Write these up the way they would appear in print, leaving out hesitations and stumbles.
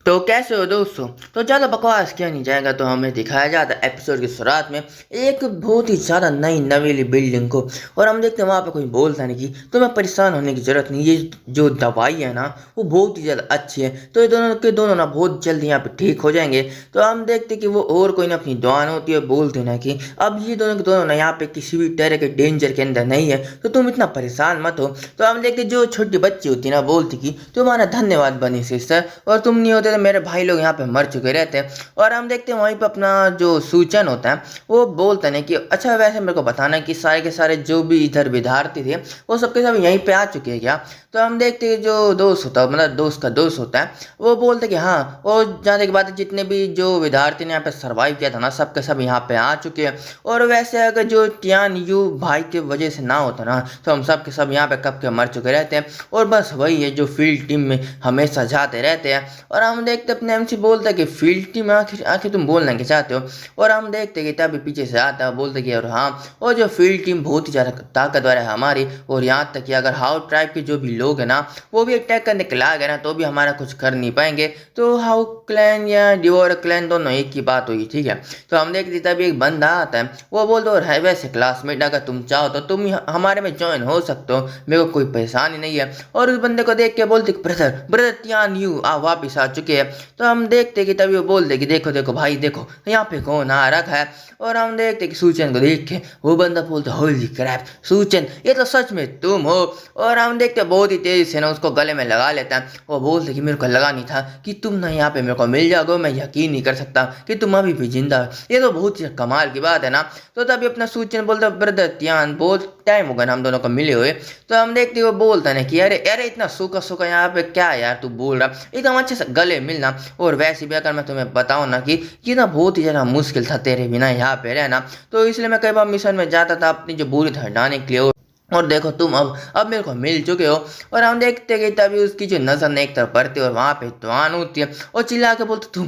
तो कैसे हो दोस्तों। तो ज़्यादा बकवास किया नहीं जाएगा। तो हमें दिखाया जाता है एपिसोड की शुरुआत में एक बहुत ही ज़्यादा नई नवेली बिल्डिंग को। और हम देखते हैं वहाँ पे कोई बोलता नहीं कि तुम्हें परेशान होने की ज़रूरत नहीं, ये जो दवाई है ना वो बहुत ही ज़्यादा अच्छी है। तो ये दोनों के दोनों ना बहुत जल्दी यहाँ पे ठीक हो जाएंगे। तो हम देखते हैं कि वो और कोई ना अपनी दुआन होती है, बोलते ना कि अब ये दोनों के दोनों ना यहाँ पे किसी भी तरह के डेंजर के अंदर नहीं है, तो तुम इतना परेशान मत हो। तो हम देखते जो छोटी बच्ची होती है ना बोलती कि तुम्हारा धन्यवाद बनी सिस्टर, और तुम नहीं होते तो मेरे भाई लोग यहाँ पे मर चुके रहते हैं। और हम देखते हैं वहीं पे अपना जो सूचन होता है वो बोलता है कि अच्छा वैसे मेरे को बताना कि सारे के सारे जो भी इधर विद्यार्थी थे वो सबके सब यहीं पे आ चुके हैं क्या। तो हम देखते हैं जो दोस्त होता है, मतलब दोस्त का दोस्त होता है, वो बोलते कि हाँ, वो जानने के बाद जितने भी जो विद्यार्थी ने यहाँ पे सर्वाइव किया था ना सबके सब यहाँ पे आ चुके हैं। और वैसे अगर जो टियान यू भाई के वजह से ना होता ना तो हम सब के सब यहाँ पे कब के मर चुके रहते हैं। और बस वही है जो फील्ड टीम में हमेशा जाते रहते हैं। और हम देखते अपने एमसी बोलते कि फील्ड टीम आखिर आखिर तुम बोलना क्या चाहते हो। और हम देखते कि तभी पीछे से आता है बोलते कि और हाँ, और जो फील्ड टीम बहुत ही ज़्यादा ताकतवर है हमारी, और यहाँ तक कि अगर हाउ ट्राइब के जो भी लोग हैं ना वो भी अटैक करने के ला गए ना तो भी हमारा कुछ कर नहीं पाएंगे। तो हाउ क्लैन या डिवोर क्लैन दोनों एक ही बात हुई, ठीक है। तो हम देखते तभी एक बंदा आता है, वो बोलते और है वैसे क्लासमेट अगर तुम चाहो तो तुम हमारे में ज्वाइन हो सकते हो, मेरे को कोई परेशानी नहीं है। और उस बंदे को देख के बोलते ब्रदर ब्रदर तियान यू आ वापिस आ चुके हैं। तो हम देखते कि तभी वो बोलते कि देखो देखो भाई देखो यहाँ पे कौन आ रखा है। और हम देखते कि सूचन को देख के वो बंदा बोलता होली क्रैप सूचन ये तो सच में तुम हो। और हम देखते बहुत ही तेजी से ना उसको गले में लगा लेता है। वो बोलते कि मेरे को लगा नहीं था कि तुम ना यहाँ पे मेरे को मिल जाओगे, मैं यकीन नहीं कर सकता कि तुम अभी भी जिंदा हो, ये तो बहुत ही कमाल की बात है ना। तो तभी अपना सूचन बोलता ब्रदर त्यान बहुत टाइम होगा ना हम दोनों को मिले हुए। तो हम देखते वो बोलता ना कि अरे अरे इतना सूखा सूखा यहाँ पे क्या यार तू बोल रहा, एकदम अच्छे से गले मिलना। और वैसे भी अगर मैं तुम्हें बताऊँ ना कि ये ना बहुत ही ज़्यादा मुश्किल था तेरे बिना यहाँ पे रहना, तो इसलिए मैं कई बार मिशन में जाता था अपनी जो बुरी हटाने के लिए। और देखो तुम अब मेरे को मिल चुके हो। और हम देखते कि तभी उसकी जो नज़र ने एक तरफ पड़ती है और वहाँ पे दुआन होती है और चिल्ला के बोलते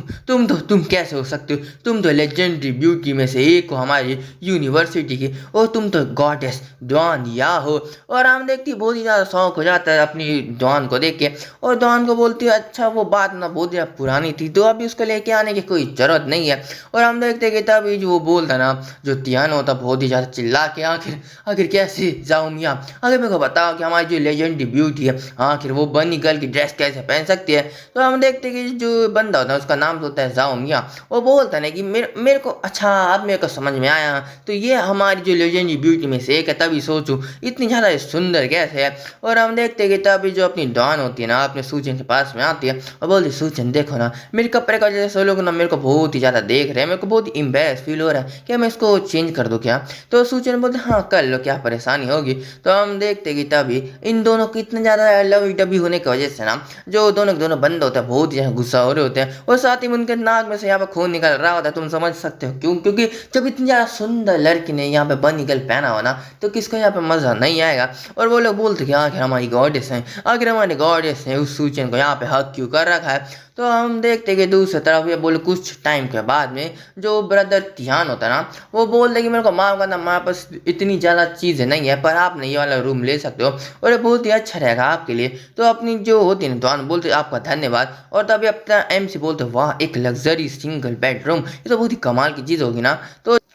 तुम कैसे हो सकते हो, तुम तो लेजेंडरी ब्यूटी में से एक हो हमारी यूनिवर्सिटी की, और तुम तो गॉडेस दुआन या हो। और हम देखती बहुत ही ज़्यादा शौक हो जाता है अपनी दुआन को देख के। और दुआन को बोलती है अच्छा वो बात ना बहुत ज़्यादा पुरानी थी तो अभी उसको लेके आने की कोई ज़रूरत नहीं है। और हम देखते कि तभी जो वो बोलता ना जो तियान होता बहुत ही ज़्यादा चिल्ला के आखिर आखिर कैसे जाऊँ मियाँ, अगर मेरे को बताओ कि हमारी जो लेजेंडरी ब्यूटी है आखिर वो बनी गर्ल की ड्रेस कैसे पहन सकती है। तो हम देखते कि जो बंदा होता है उसका नाम होता है जाओ मियाँ। वो बोलता है कि मेरे को अच्छा अब मेरे को समझ में आया, तो ये हमारी जो लेजेंडरी ब्यूटी में से एक है, तभी सोचूं इतनी ज़्यादा सुंदर कैसे है। और हम देखते कि तभी जो अपनी दान होती है ना अपने सूचन के पास में आती है और बोलती सूचन देखो ना मेरे कपड़े का जैसे लोग ना मेरे को बहुत ही ज़्यादा देख रहे हैं, मेरे को बहुत ही एम्बेरस फील हो रहा है, क्या मैं इसको चेंज कर दूँ क्या। तो सूचन बोलते हाँ कर लो क्या परेशानी होगी। तो हम देखते कि तभी इन दोनों की इतने ज़्यादा लवी डबी होने की वजह से ना जो दोनों के दोनों बंद होते हैं बहुत ही गुस्सा हो रहे होते हैं। और साथ ही उनके नाक में से यहाँ पे खून निकल रहा होता है, तुम समझ सकते हो क्यों, क्योंकि जब इतनी ज़्यादा सुंदर लड़की ने यहाँ पे बन निकल पहना हो ना तो किसको यहाँ पे मज़ा नहीं आएगा। और वो लोग बोलते कि आखिर हमारी गॉडेस हैं, आखिर हमारी गॉडेस हैं उस सूचन को यहाँ पे हक क्यों कर रखा है। तो हम देखते कि दूसरी तरफ ये बोले कुछ टाइम के बाद में जो ब्रदर तिहान होता है ना वो बोल दे कि मेरे को माफ़ करना, हमारे पास इतनी ज़्यादा चीज़ें नहीं है पर आप नहीं ये वाला रूम ले सकते हो और ये बहुत ही अच्छा रहेगा आपके लिए। तो अपनी जो होती है ना दुआन बोलते आपका धन्यवाद। और तभी अपना एमसी बोलते वाह एक लग्जरी सिंगल बेडरूम, ये तो बहुत ही कमाल की चीज़ होगी ना।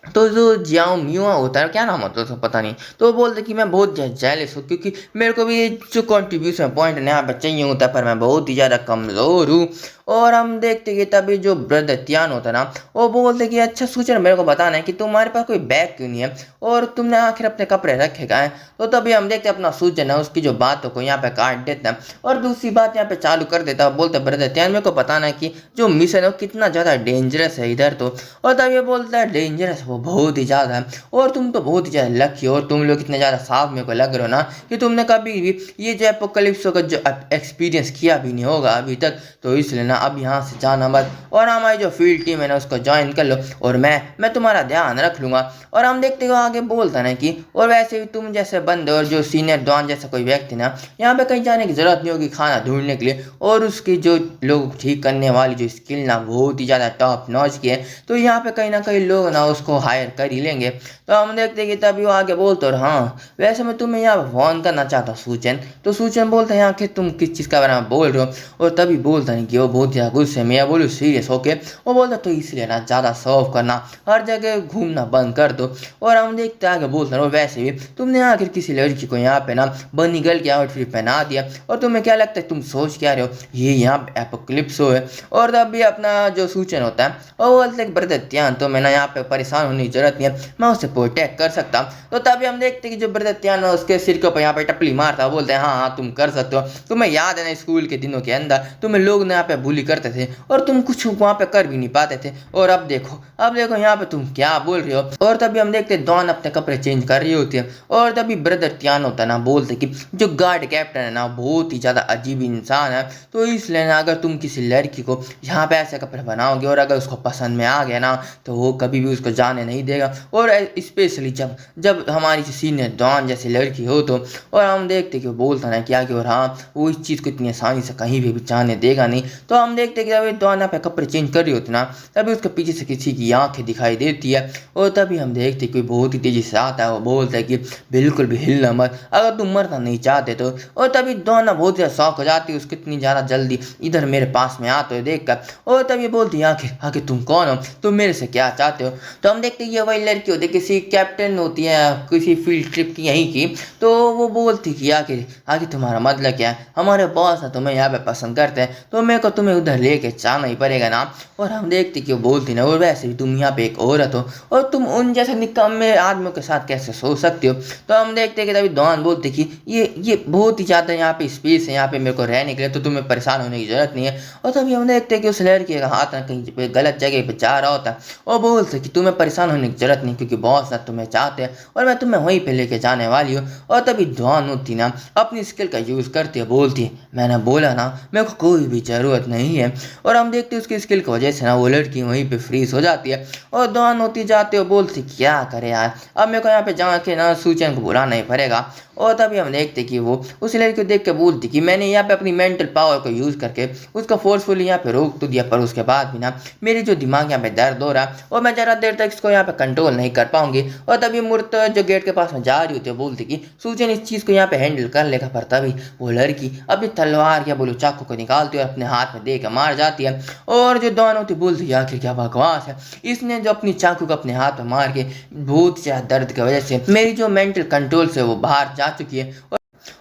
तो जो जियाओ म्यूआ होता है क्या नाम होता है तो पता नहीं, तो वो बोलते कि मैं बहुत जेलस हूँ क्योंकि मेरे को भी जो कंट्रीब्यूशन पॉइंट यहाँ पर चाहिए होता है पर मैं बहुत ही ज़्यादा कमज़ोर हूँ। और हम देखते कि तभी जो ब्रदर त्यान होता है ना वो बोलते कि अच्छा सूचना मेरे को बताना है कि तुम्हारे पास कोई बैग क्यों नहीं है और तुमने आखिर अपने कपड़े रखे गए। तो तभी हम देखते अपना सूचना उसकी जो बातों को यहाँ पे काट देता है और दूसरी बात यहाँ पे चालू कर देता है। बोलते ब्रदर त्यान मेरे को बताना है कि जो मिशन है वो कितना ज़्यादा डेंजरस है इधर तो। और तभी बोलता है डेंजरस वो बहुत ही ज़्यादा है और तुम तो बहुत ही ज़्यादा लकी हो और तुम लोग इतने ज़्यादा साफ मेरे को लग रहे हो ना कि तुमने कभी भी ये जो एपोकलिप्स का जो एक्सपीरियंस किया भी नहीं होगा अभी तक। तो इसलिए ना अब यहाँ से जाना मत और हमारी जो फील्ड टीम है ना उसको ज्वाइन कर लो और मैं तुम्हारा ध्यान रख लूँगा। और हम देखते हो आगे बोलता ना कि और वैसे भी तुम जैसे बंदे और जो सीनियर डॉन जैसा कोई व्यक्ति ना यहाँ पे कहीं जाने की ज़रूरत नहीं होगी खाना ढूंढने के लिए, और उसकी जो लोग ठीक करने वाली जो स्किल ना बहुत ही ज़्यादा टॉप नॉच की है, तो यहाँ पे कहीं ना कहीं लोग ना उसको हायर कर ही लेंगे। तो हम देखते कि तभी वो आगे बोलते और हाँ वैसे मैं तुम्हें यहाँ फ़ोन करना चाहता हूँ सूचन। तो सूचन बोलते हैं आखिर तुम किस चीज़ के बारे में बोल रहे हो। और तभी बोलता नहीं कि वो बहुत ज़्यादा गुस्से में या बोलो सीरियस होके वो बोलता तो इसलिए ना ज़्यादा सर्व करना, हर जगह घूमना बंद कर दो। और हम देखते आगे बोलते रहो वैसे भी तुमने आखिर किसी लड़की को यहाँ पे ना बनी गर्ल की आउटफिट पहना दिया और तुम्हें क्या लगता है तुम सोच क्या रहे हो ये यहाँ पे एपोक्लिप्सो है। और तब भी अपना जो सूचन होता है और वो बोलते हैं ब्रदर त्यान तो मैं ना यहाँ पे परेशान होने की जरूरत नहीं है, मैं उससे प्रोटेक्ट कर सकता हूँ। तो तभी हम देखते हैं कि जो ब्रदर त्यान उसके सिर के ऊपर यहाँ पे टपली मारता है, बोलते हैं हाँ हाँ तुम कर सकते हो, तुम्हें याद है ना स्कूल के दिनों के अंदर तुम्हें लोग ना यहाँ पे बुली करते थे और तुम कुछ वहाँ पे कर भी नहीं पाते थे, और अब देखो यहाँ पे तुम क्या बोल रहे हो। और तभी हम देखते डॉन अपने कपड़े चेंज कर रही होती है और तभी ब्रदर त्यान होता है ना बोलते कि जो गार्ड कैप्टन है ना बहुत ही ज़्यादा अजीब इंसान है, तो इसलिए ना अगर तुम किसी लड़की को यहाँ पे ऐसे कपड़े बनाओगे और अगर उसको पसंद में आ गया ना तो वो कभी भी उसको जाने नहीं देगा। और स्पेशली जब जब हमारी सीनियर डॉन जैसी लड़की हो तो, और हम देखते कि वो बोलता ना क्या कि और हाँ वो इस चीज़ को इतनी आसानी से कहीं भी जाने देगा नहीं। तो हम देखते कि जब डॉन यहाँ पे कपड़े चेंज कर रही होती ना तभी उसके पीछे से किसी की आंखें दिखाई देती है और तभी हम देखते कि बहुत ही तेजी से आता है, वो बोलता है कि बिल्कुल भी हिलना मत अगर तुम मरना नहीं चाहते तो। और तभी डॉन बहुत ज़्यादा शौक हो जाती है उसकी इतनी ज़्यादा जल्दी इधर मेरे पास में आते हुए देख कर, और तभी बोलती है आखिर आखिर तुम कौन हो, तुम मेरे से क्या चाहते हो। तो हम देखते हैं ये वही लड़की होती है किसी कैप्टन होती है किसी फील्ड ट्रिप की यहीं की, तो वो बोलती कि आखिर आखिर तुम्हारा मतलब क्या है, हमारे बॉस ना तुम्हें यहाँ पे पसंद करते हैं तो मेरे को तुम्हें उधर लेके जाना ही पड़ेगा ना। और हम देखते कि वो बोलती ना और वैसे भी तुम यहाँ पे एक औरत हो और तुम उन जैसे निकम्मे आदमियों के साथ कैसे सो सकते हो। तो हम देखते कि तभी डॉन बोलते कि ये बहुत ही ज़्यादा यहाँ पे स्पेस है यहाँ पे मेरे को रहने के लिए, तो तुम्हें परेशान होने की जरूरत नहीं है। और तभी हम देखते कि उस लड़के का हाथ ना कहीं पे गलत जगह पे जा रहा होता है और बोलते कि तुम्हें परेशान होने की जरूरत नहीं क्योंकि बॉस ना तुम्हें चाहते हैं और मैं तुम्हें वहीं पे लेके जाने वाली हूँ। और तभी डॉन होती ना अपनी स्किल का यूज़ करती है, बोलती है मैंने बोला ना मेरे को कोई भी ज़रूरत नहीं है। और हम देखते उसकी स्किल की वजह से ना वो लड़की वहीं पे फ्रीज हो जाती है और डॉन होती जाती है बोलती क्या करे यार अब मेरे को यहाँ पे जाके ना सूचन को बुलाना ही पड़ेगा। और तभी हम देखते कि वो उस लड़की को देख के बोलती कि मैंने यहाँ पे अपनी मेंटल पावर को यूज़ करके उसको फोर्सफुली यहाँ पे रोक तो दिया, पर उसके बाद भी ना मेरे जो दिमाग यहाँ पे दर्द हो रहा है और मैं ज़्यादा देर तक इसको यहाँ पे कंट्रोल नहीं कर पाऊंगी। और तभी मूर्त जो गेट के पास में जा रही होती है बोलती कि सूचन इस चीज़ को यहाँ पे हैंडल कर लेगा, पर तभी वो लड़की अपनी तलवार या बोलो चाकू को निकालती है और अपने हाथ में दे के मार जाती है। और जो डॉन होती बोलती है आखिर क्या बकवास है, इसने जो अपनी चाकू को अपने हाथ में मार के बहुत ज़्यादा दर्द की वजह से मेरी जो मेंटल कंट्रोल से वो बाहर जा चुकी है।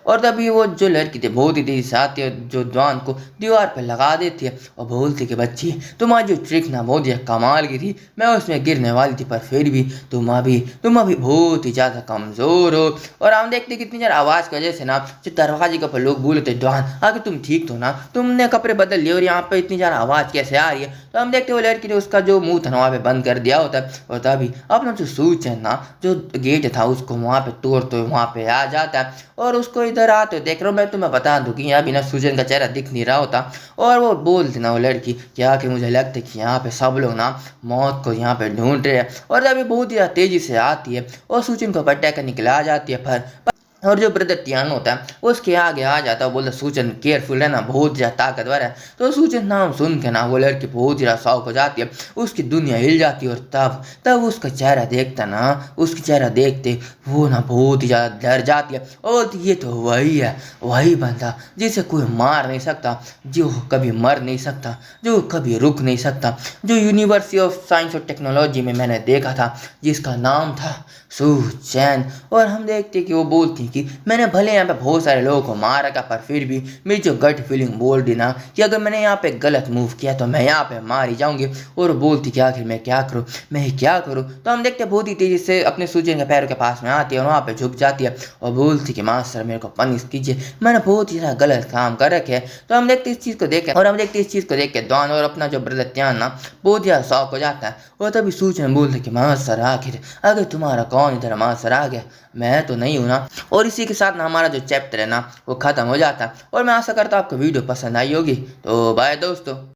और तभी वो जो लड़की थी बहुत ही तेजी से आती है जो डॉन को दीवार पर लगा देती है और बोलती कि बच्ची तुम्हारी जो ट्रिक ना बहुत ही कमाल की थी, मैं उसमें गिरने वाली थी पर फिर भी तुम अभी बहुत ही ज़्यादा कमज़ोर हो। और हम देखते कितनी ज़्यादा आवाज़ की वजह से ना जो दरवाजे के ऊपर लोग बोलते डॉन आगे तुम ठीक तो ना, तुमने कपड़े बदल लिए और यहाँ पर इतनी ज़्यादा आवाज़ कैसे आ रही है। तो हम देखते वो लड़की ने उसका जो मुँह था वहाँ पे बंद कर दिया होता है और तभी अपना जो सूच है ना जो गेट था उसको वहाँ पे तोड़ते हुए वहाँ पे आ जाता है और उसको इधर आते देख रहा हूँ। मैं तुम्हें बता दूं कि यहाँ बिना सूजन का चेहरा दिख नहीं रहा होता और वो बोलती ना वो लड़की क्या कि मुझे लगता है कि यहाँ पे सब लोग ना मौत को यहाँ पे ढूंढ रहे हैं। और तभी बहुत ही तेजी से आती है और सूजन को पट्टा कर निकला जाती है पर और जो ब्रदर त्यान होता है उसके आगे आ जाता है, बोलता सूचन केयरफुल है ना बहुत ज़्यादा ताकतवर है। तो सूचन नाम सुन के ना वो लड़की बहुत ज़्यादा शौक हो जाती है, उसकी दुनिया हिल जाती है। और तब उसका चेहरा देखता ना उसका चेहरा देखते वो ना बहुत ही ज़्यादा डर जाती है और ये तो वही है वही बंदा जिसे कोई मार नहीं सकता, जो कभी मर नहीं सकता, जो कभी रुक नहीं सकता, जो यूनिवर्सिटी ऑफ साइंस और टेक्नोलॉजी में मैंने देखा था जिसका नाम था सूचन। और हम देखते कि वो बोलती कि मैंने भले यहाँ पे बहुत सारे लोगों को मार रखा पर फिर भी मेरी जो गट फीलिंग बोल दी ना कि अगर मैंने यहाँ पे गलत मूव किया तो मैं यहाँ पे मार ही जाऊंगी। और बोलती कि आखिर मैं क्या करूँ। तो हम देखते बहुत ही तेजी से अपने सूजन के पैरों के पास में आती है और वहाँ पे झुक जाती है और बोलती कि मास्टर मेरे को पनिश कीजिए, मैंने बहुत ही ज़्यादा गलत काम कर रखे है। तो हम देखते इस चीज़ को देख के डॉन और अपना जो ब्रदर त्यान ना बहुत ज़्यादा शौक हो जाता है। और तभी सूजन बोलते कि मास्टर आखिर अगर तुम्हारा कौन इधर मास्टर आ गया, मैं तो नहीं हूँ ना। और इसी के साथ ना हमारा जो चैप्टर है ना वो ख़त्म हो जाता है। और मैं आशा करता हूँ आपको वीडियो पसंद आई होगी। तो बाय दोस्तों।